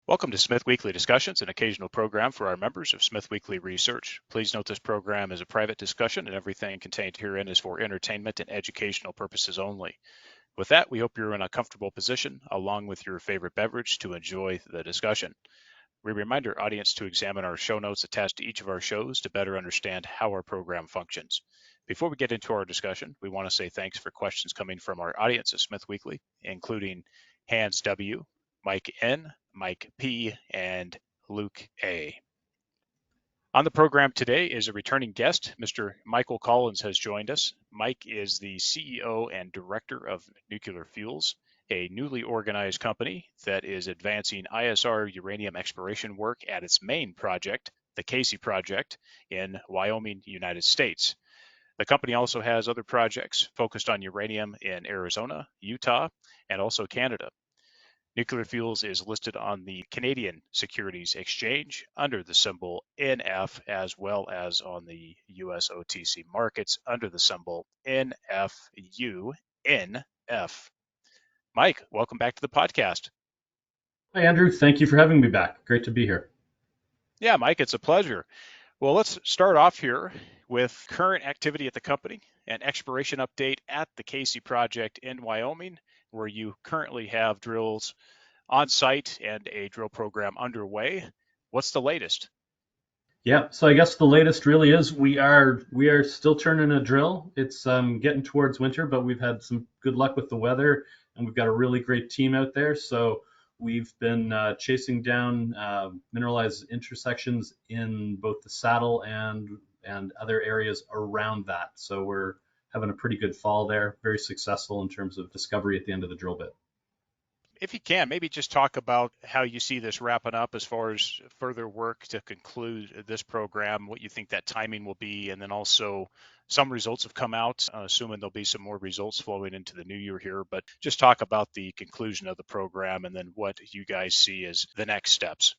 Welcome to SmithWeekly Discussions, an occasional program for our members of SmithWeekly Research. Please note this program is a private discussion and everything contained herein is for entertainment and educational purposes only. With that, we hope you're in a comfortable position along with your favorite beverage to enjoy the discussion. We remind our audience to examine our show notes attached to each of our shows to better understand how our program functions. Before we get into our discussion, we want to say thanks for questions coming from our audience at SmithWeekly, including Hans W., Mike N., Mike P., and Luke A. On the program today is a returning guest. Mr. Michael Collins has joined us. Mike is the CEO and Director of Nuclear Fuels, a newly organized company that is advancing ISR uranium exploration work at its main project, the Kaycee project in Wyoming, United States. The company also has other projects focused on uranium in Arizona, Utah, and also Canada. Nuclear Fuels is listed on the Canadian Securities Exchange under the symbol NF, as well as on the US OTC markets under the symbol NFUNF. Mike, welcome back to the podcast. Hi, Andrew. Thank you for having me back. Great to be here. Yeah, Mike, it's a pleasure. Well, let's start off here with current activity at the company and exploration update at the Kaycee project in Wyoming, where you currently have drills on site and a drill program underway. What's the latest? Yeah, so I guess the latest really is we are still turning a drill. It's getting towards winter, but we've had some good luck with the weather, and we've got a really great team out there. So we've been chasing down mineralized intersections in both the saddle and other areas around that. So we're having a pretty good fall there. Very successful in terms of discovery at the end of the drill bit. If you can, maybe just talk about how you see this wrapping up as far as further work to conclude this program, what you think that timing will be, and then also some results have come out, assuming there'll be some more results flowing into the new year here, but just talk about the conclusion of the program and then what you guys see as the next steps.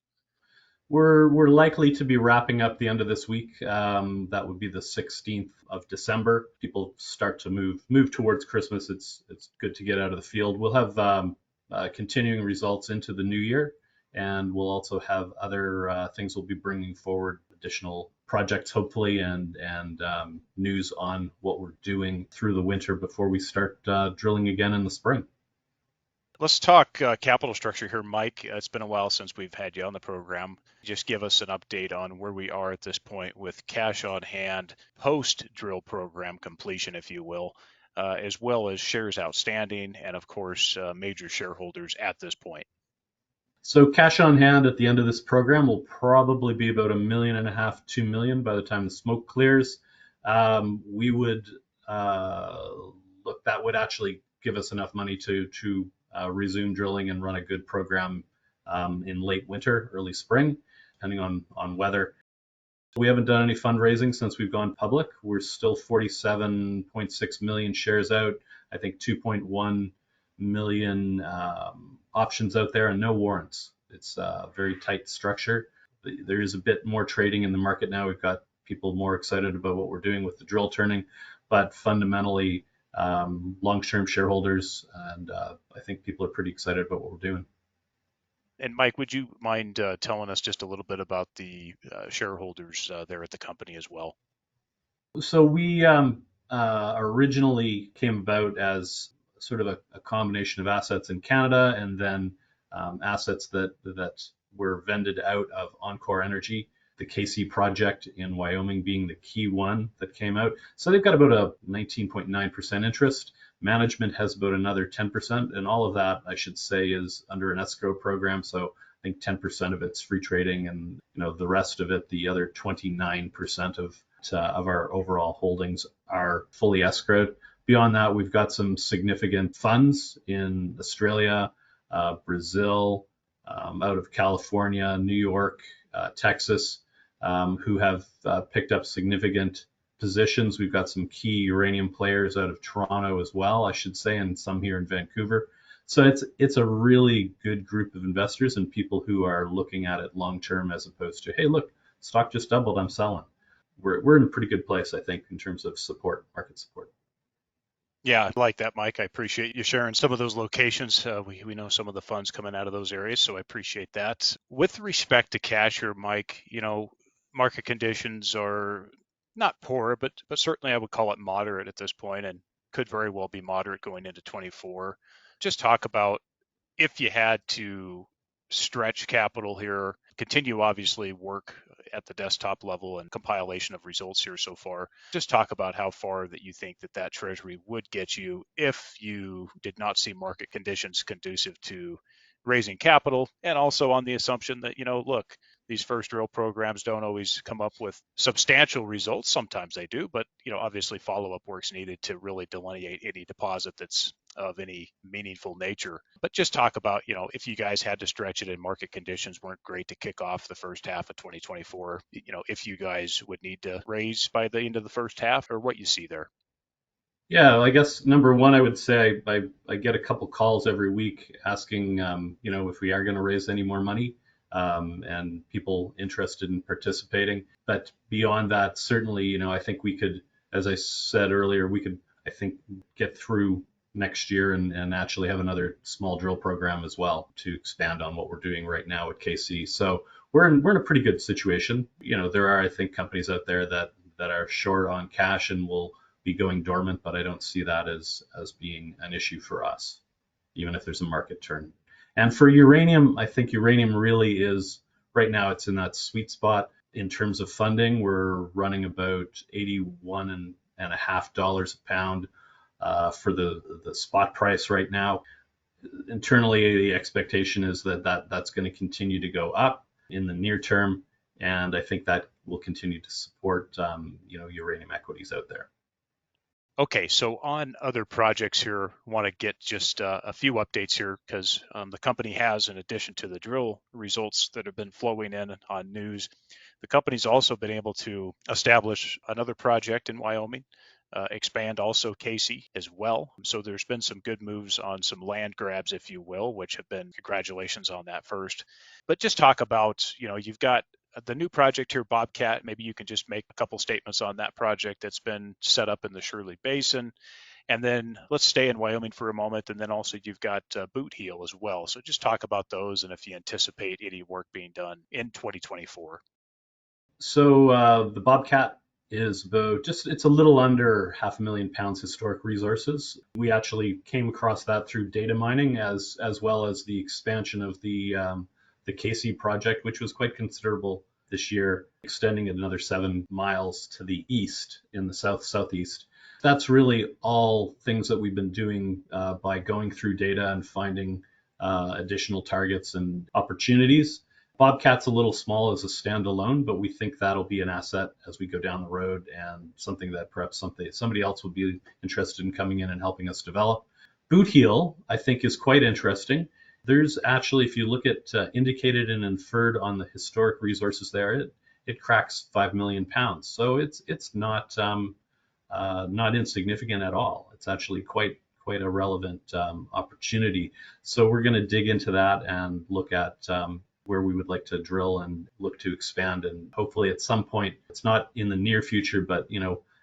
We're likely to be wrapping up the end of this week. That would be the 16th of December. People start to move towards Christmas. It's good to get out of the field. We'll have continuing results into the new year, and we'll also have other things we'll be bringing forward, additional projects hopefully, and news on what we're doing through the winter before we start drilling again in the spring. Let's talk capital structure here, Mike. It's been a while since we've had you on the program. Just give us an update on where we are at this point with cash on hand, post-drill program completion, if you will, as well as shares outstanding and, of course, major shareholders at this point. So cash on hand at the end of this program will probably be about $1.5 million, $2 million by the time the smoke clears. We would look, that would actually give us enough money to resume drilling and run a good program in late winter, early spring, depending on weather. We haven't done any fundraising since we've gone public. We're still 47.6 million shares out. I think 2.1 million options out there and no warrants. It's a very tight structure. There is a bit more trading in the market now. We've got people more excited about what we're doing with the drill turning, but fundamentally long-term shareholders, and I think people are pretty excited about what we're doing. And Mike, would you mind telling us just a little bit about the shareholders there at the company as well? So we originally came about as sort of a combination of assets in Canada and then assets that were vended out of Encore Energy, the Kaycee project in Wyoming being the key one that came out. So they've got about a 19.9% interest. Management has about another 10%, and all of that, I should say, is under an escrow program. So I think 10% of it's free trading, and the rest of it, the other 29% of our overall holdings, are fully escrowed. Beyond that, we've got some significant funds in Australia, Brazil, out of California, New York, Texas, who have picked up significant positions. We've got some key uranium players out of Toronto as well, I should say, and some here in Vancouver. So it's a really good group of investors and people who are looking at it long term as opposed to, hey, look, stock just doubled, I'm selling. We're in a pretty good place, I think, in terms of support, market support. Yeah, I like that, Mike. I appreciate you sharing some of those locations. We know some of the funds coming out of those areas, so I appreciate that. With respect to cash here, Mike, market conditions are not poor, but certainly I would call it moderate at this point, and could very well be moderate going into 24. Just talk about if you had to stretch capital here, continue obviously work at the desktop level and compilation of results here so far, just talk about how far that you think that that treasury would get you if you did not see market conditions conducive to raising capital, and also on the assumption that, look, these first drill programs don't always come up with substantial results. Sometimes they do, but obviously follow-up work's needed to really delineate any deposit that's of any meaningful nature. But just talk about, if you guys had to stretch it and market conditions weren't great to kick off the first half of 2024, if you guys would need to raise by the end of the first half, or what you see there. Yeah, I guess number one, I would say I get a couple calls every week asking, if we are going to raise any more money, and people interested in participating. But beyond that, certainly, I think we could, as I said earlier, we could, I think, get through next year and actually have another small drill program as well to expand on what we're doing right now at Kaycee. So we're in a pretty good situation. There are, I think, companies out there that are short on cash and will be going dormant, but I don't see that as being an issue for us, even if there's a market turn. And for uranium, I think uranium really is right now. It's in that sweet spot in terms of funding. We're running about $81.50 a pound for the spot price right now. Internally, the expectation is that's going to continue to go up in the near term, and I think that will continue to support uranium equities out there. Okay, so on other projects here, want to get just a few updates here because the company has, in addition to the drill results that have been flowing in on news, the company's also been able to establish another project in Wyoming, expand also Kaycee as well. So there's been some good moves on some land grabs, if you will, which have been congratulations on that first. But just talk about, you've got the new project here, Bobcat. Maybe you can just make a couple statements on that project that's been set up in the Shirley Basin. And then let's stay in Wyoming for a moment. And then also you've got Boot Heel as well. So just talk about those and if you anticipate any work being done in 2024. So the Bobcat is it's a little under 500,000 pounds historic resources. We actually came across that through data mining as well as the expansion of the Kaycee project, which was quite considerable this year, extending it another 7 miles to the east in the southeast. That's really all things that we've been doing by going through data and finding additional targets and opportunities. Bobcat's a little small as a standalone, but we think that'll be an asset as we go down the road and something that perhaps somebody else would be interested in coming in and helping us develop. Boot Heel, I think, is quite interesting. There's actually, if you look at indicated and inferred on the historic resources there, it cracks 5 million pounds. So it's not insignificant at all. It's actually quite a relevant opportunity. So we're going to dig into that and look at where we would like to drill and look to expand. And hopefully at some point, it's not in the near future, but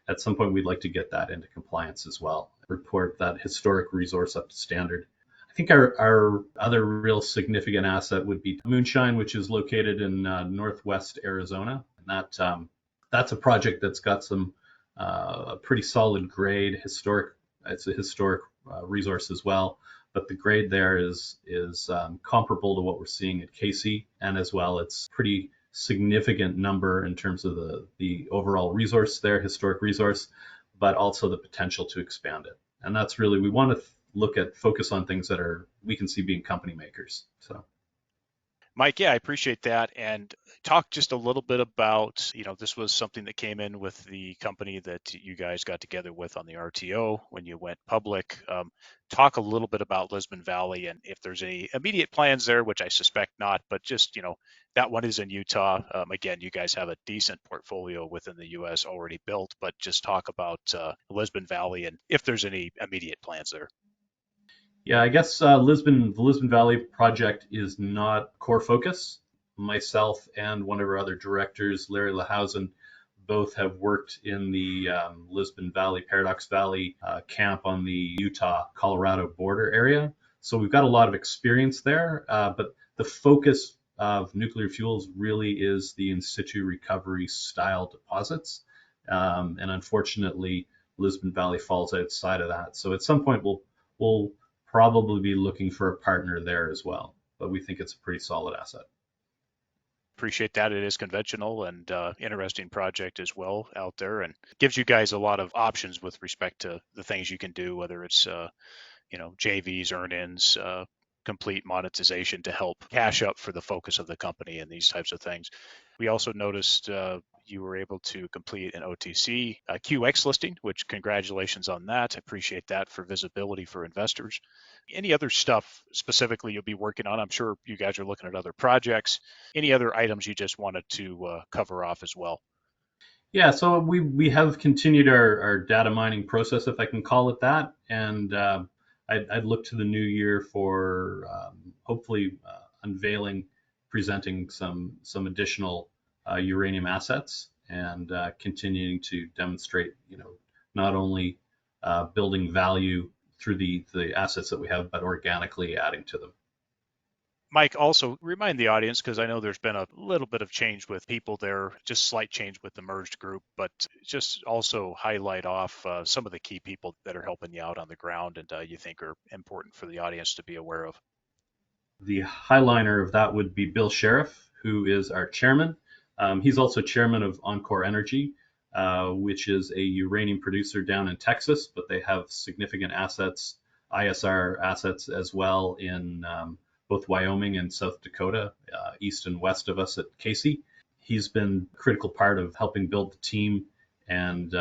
at some point we'd like to get that into compliance as well. Report that historic resource up to standard. I think our other real significant asset would be Moonshine, which is located in northwest Arizona. And that's a project that's got some pretty solid grade historic. It's a historic resource as well, but the grade there is comparable to what we're seeing at Kaycee, and as well, it's pretty significant number in terms of the overall resource there, historic resource, but also the potential to expand it. And that's really, we want to focus on things that we can see being company makers. So. Mike, yeah, I appreciate that. And talk just a little bit about, this was something that came in with the company that you guys got together with on the RTO when you went public. Talk a little bit about Lisbon Valley and if there's any immediate plans there, which I suspect not, but just, that one is in Utah. Again, you guys have a decent portfolio within the U.S. already built, but just talk about Lisbon Valley and if there's any immediate plans there. Yeah, I guess the Lisbon Valley project is not core focus. Myself and one of our other directors, Larry Lahausen, both have worked in the Lisbon Valley, Paradox Valley camp on the Utah-Colorado border area. So we've got a lot of experience there, but the focus of nuclear fuels really is the in situ recovery style deposits. And unfortunately, Lisbon Valley falls outside of that. So at some point, we'll probably be looking for a partner there as well. But we think it's a pretty solid asset. Appreciate that. It is conventional and interesting project as well out there, and gives you guys a lot of options with respect to the things you can do, whether it's JVs, earn-ins, complete monetization to help cash up for the focus of the company and these types of things. We also noticed you were able to complete an OTC QX listing, which congratulations on that. I appreciate that for visibility for investors. Any other stuff specifically you'll be working on? I'm sure you guys are looking at other projects. Any other items you just wanted to cover off as well? Yeah, so we have continued our data mining process, if I can call it that, and I'd look to the new year for hopefully unveiling, presenting some additional uranium assets, and continuing to demonstrate, not only building value through the assets that we have, but organically adding to them. Mike, also remind the audience, because I know there's been a little bit of change with people there, just slight change with the merged group, but just also highlight off some of the key people that are helping you out on the ground and you think are important for the audience to be aware of. The highliner of that would be Bill Sheriff, who is our chairman. He's also chairman of Encore Energy, which is a uranium producer down in Texas, but they have significant assets, ISR assets as well in both Wyoming and South Dakota, east and west of us at Kaycee. He's been a critical part of helping build the team and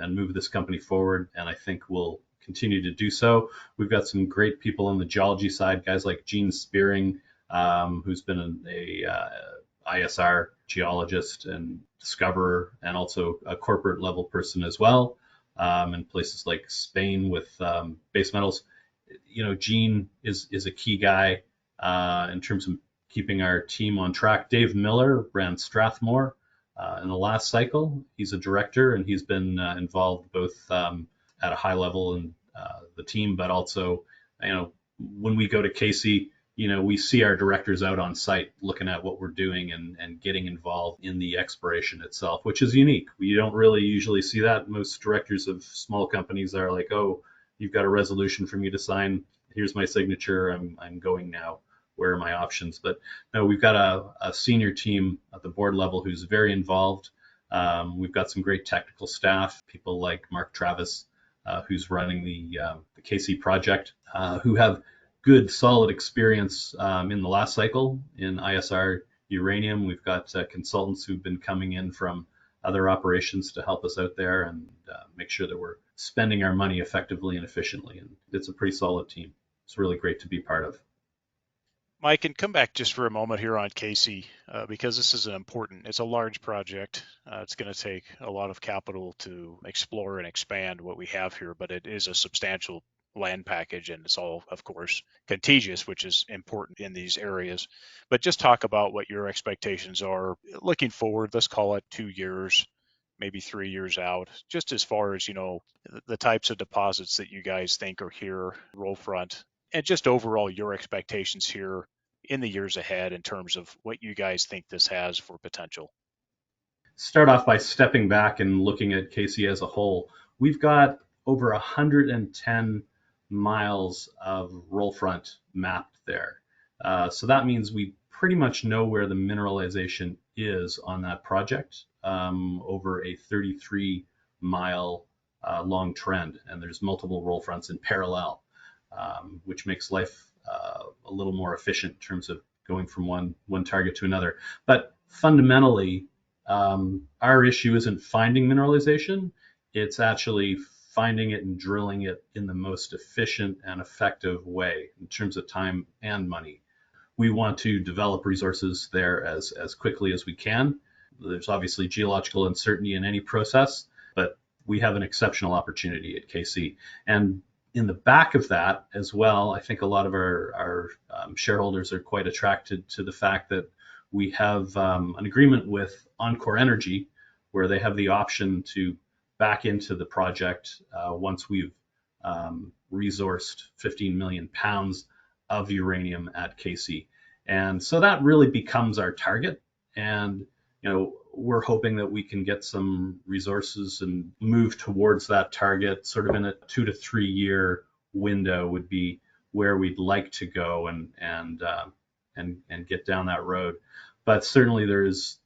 move this company forward, and I think we'll continue to do so. We've got some great people on the geology side, guys like Gene Spearing, who's been a ISR geologist and discoverer, and also a corporate level person as well, in places like Spain with base metals. Gene is a key guy in terms of keeping our team on track. Dave Miller ran Strathmore in the last cycle. He's a director, and he's been involved both at a high level in the team, but also, when we go to Kaycee, we see our directors out on site looking at what we're doing and getting involved in the exploration itself, which is unique. We don't really usually see that. Most directors of small companies are like, oh, you've got a resolution for me to sign. Here's my signature. I'm going now. Where are my options? But no, we've got a senior team at the board level who's very involved. We've got some great technical staff, people like Mark Travis, who's running the Kaycee project, who have good, solid experience in the last cycle in ISR uranium. We've got consultants who've been coming in from other operations to help us out there and make sure that we're spending our money effectively and efficiently. And it's a pretty solid team. It's really great to be part of. Mike, and come back just for a moment here on Kaycee, because this is it's a large project. It's going to take a lot of capital to explore and expand what we have here, but it is a substantial land package, and it's all, of course, contiguous, which is important in these areas. But just talk about what your expectations are looking forward. Let's call it 2 years, maybe 3 years out, just as far as, the types of deposits that you guys think are here, roll front, and just overall your expectations here in the years ahead in terms of what you guys think this has for potential. Start off by stepping back and looking at Kaycee as a whole. We've got over 110 miles of roll front mapped there. So that means we pretty much know where the mineralization is on that project, over a 33-mile long trend, and there's multiple roll fronts in parallel, which makes life a little more efficient in terms of going from one target to another. But fundamentally, our issue isn't finding mineralization. It's actually finding it and drilling it in the most efficient and effective way in terms of time and money. We want to develop resources there as quickly as we can. There's obviously geological uncertainty in any process, but we have an exceptional opportunity at Kaycee. And in the back of that as well, I think a lot of our shareholders are quite attracted to the fact that we have an agreement with Encore Energy, where they have the option to back into the project once we've resourced 15 million pounds of uranium at Kaycee. And so that really becomes our target. And we're hoping that we can get some resources and move towards that target sort of in a 2 to 3 year window would be where we'd like to go and get down that road. But certainly there's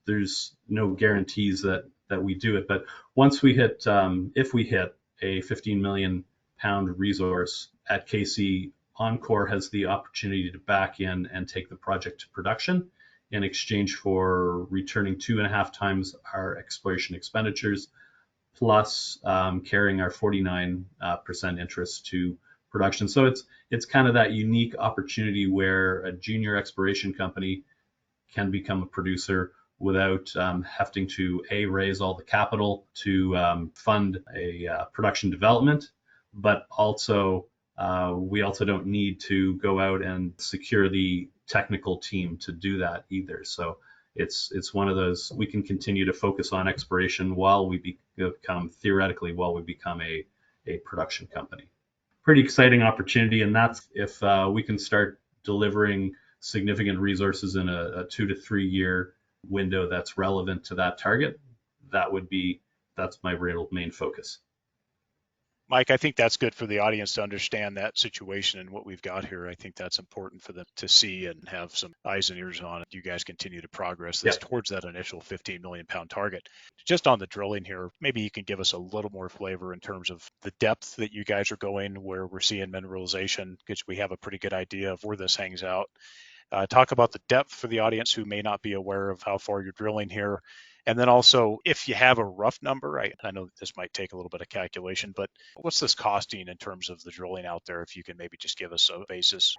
no guarantees that we do it. But once we hit, if we hit a 15 million pound resource at Kaycee, enCore has the opportunity to back in and take the project to production in exchange for returning 2.5 times our exploration expenditures, plus carrying our 49% interest to production. So it's kind of that unique opportunity where a junior exploration company can become a producer without having to raise all the capital to fund a production development, but also we also don't need to go out and secure the technical team to do that either. So it's one of those, we can continue to focus on exploration while we become a production company. Pretty exciting opportunity, and that's if we can start delivering significant resources in a 2 to 3 year window that's relevant to that target. That's my real main focus. Mike, I think that's good for the audience to understand that situation and what we've got here. I think that's important for them to see and have some eyes and ears on it. You guys continue to progress this towards that initial 15 million pound target. Just on the drilling here, maybe you can give us a little more flavor in terms of the depth that you guys are going, where we're seeing mineralization, because we have a pretty good idea of where this hangs out. Talk about the depth for the audience who may not be aware of how far you're drilling here. And then also, if you have a rough number, I know this might take a little bit of calculation, but what's this costing in terms of the drilling out there? If you can maybe just give us a basis.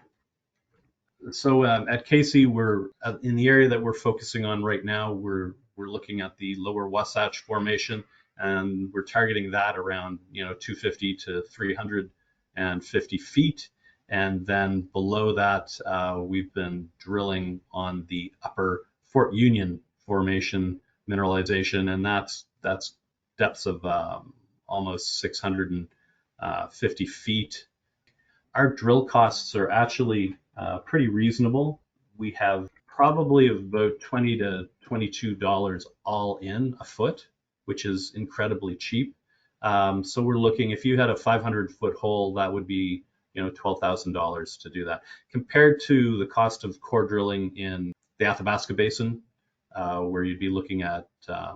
So at Kaycee, we're in the area that we're focusing on right now. We're looking at the lower Wasatch Formation, and we're targeting that around 250 to 350 feet. And then below that, we've been drilling on the upper Fort Union Formation mineralization, and that's depths of almost 650 feet. Our drill costs are actually pretty reasonable. We have probably about $20 to $22 all in a foot, which is incredibly cheap. So we're looking, if you had a 500-foot hole, that would be $12,000 to do that. Compared to the cost of core drilling in the Athabasca Basin, where you'd be looking at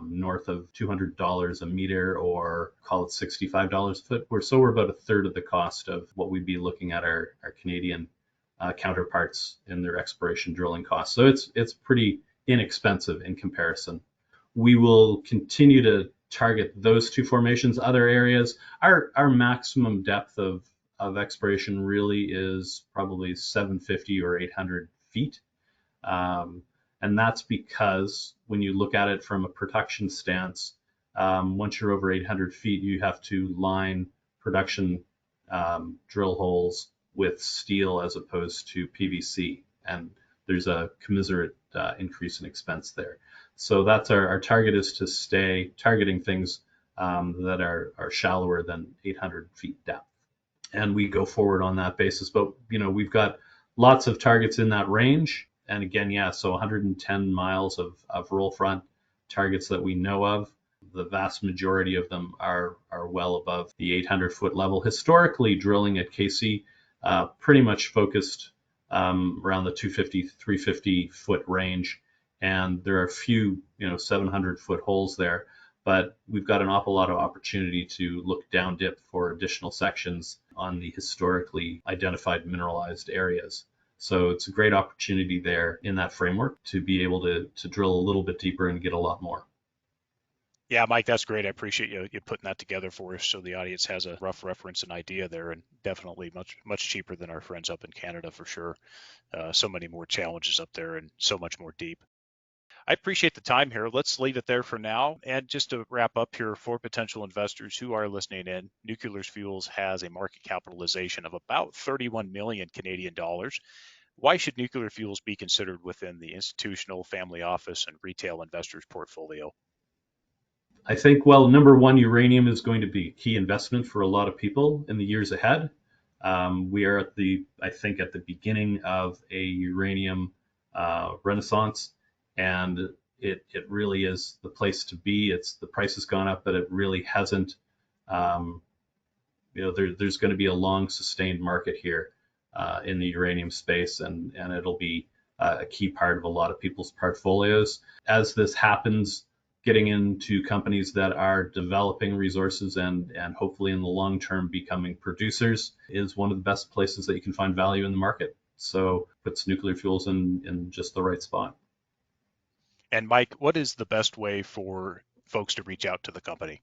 north of $200 a meter, or call it $65 a foot. We're about a third of the cost of what we'd be looking at our Canadian counterparts in their exploration drilling costs. So it's pretty inexpensive in comparison. We will continue to target those two formations. Other areas, our maximum depth of exploration really is probably 750 or 800 feet. And that's because when you look at it from a production stance, once you're over 800 feet, you have to line production drill holes with steel as opposed to PVC. And there's a commensurate increase in expense there. So that's our target, is to stay targeting things that are shallower than 800 feet depth. And we go forward on that basis. But, we've got lots of targets in that range. And again, so 110 miles of roll front targets that we know of. The vast majority of them are well above the 800-foot level. Historically, drilling at Kaycee pretty much focused around the 250, 350-foot range. And there are a few, 700-foot holes there. But we've got an awful lot of opportunity to look down dip for additional sections on the historically identified mineralized areas. So it's a great opportunity there in that framework to be able to drill a little bit deeper and get a lot more. Yeah, Mike, that's great. I appreciate you putting that together for us so the audience has a rough reference and idea there, and definitely much cheaper than our friends up in Canada for sure. So many more challenges up there and so much more deep. I appreciate the time here. Let's leave it there for now. And just to wrap up here, for potential investors who are listening in, Nuclear Fuels has a market capitalization of about 31 million Canadian dollars. Why should Nuclear Fuels be considered within the institutional, family office, and retail investors portfolio? I think, well, number one, uranium is going to be a key investment for a lot of people in the years ahead. We are I think, at the beginning of a uranium renaissance, and it really is the place to be. The price has gone up, but it really hasn't. Um, there's going to be a long sustained market here in the uranium space, and it'll be a key part of a lot of people's portfolios. As this happens, getting into companies that are developing resources and hopefully in the long term becoming producers is one of the best places that you can find value in the market. So puts nuclear fuels in just the right spot. And Mike, what is the best way for folks to reach out to the company?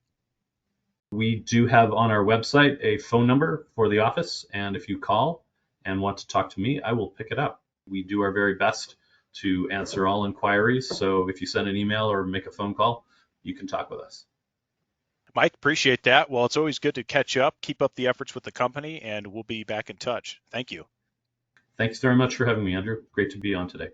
We do have on our website a phone number for the office, and if you call and want to talk to me, I will pick it up. We do our very best to answer all inquiries. So if you send an email or make a phone call, you can talk with us. Mike, appreciate that. Well, it's always good to catch up. Keep up the efforts with the company, and we'll be back in touch. Thank you. Thanks very much for having me, Andrew. Great to be on today.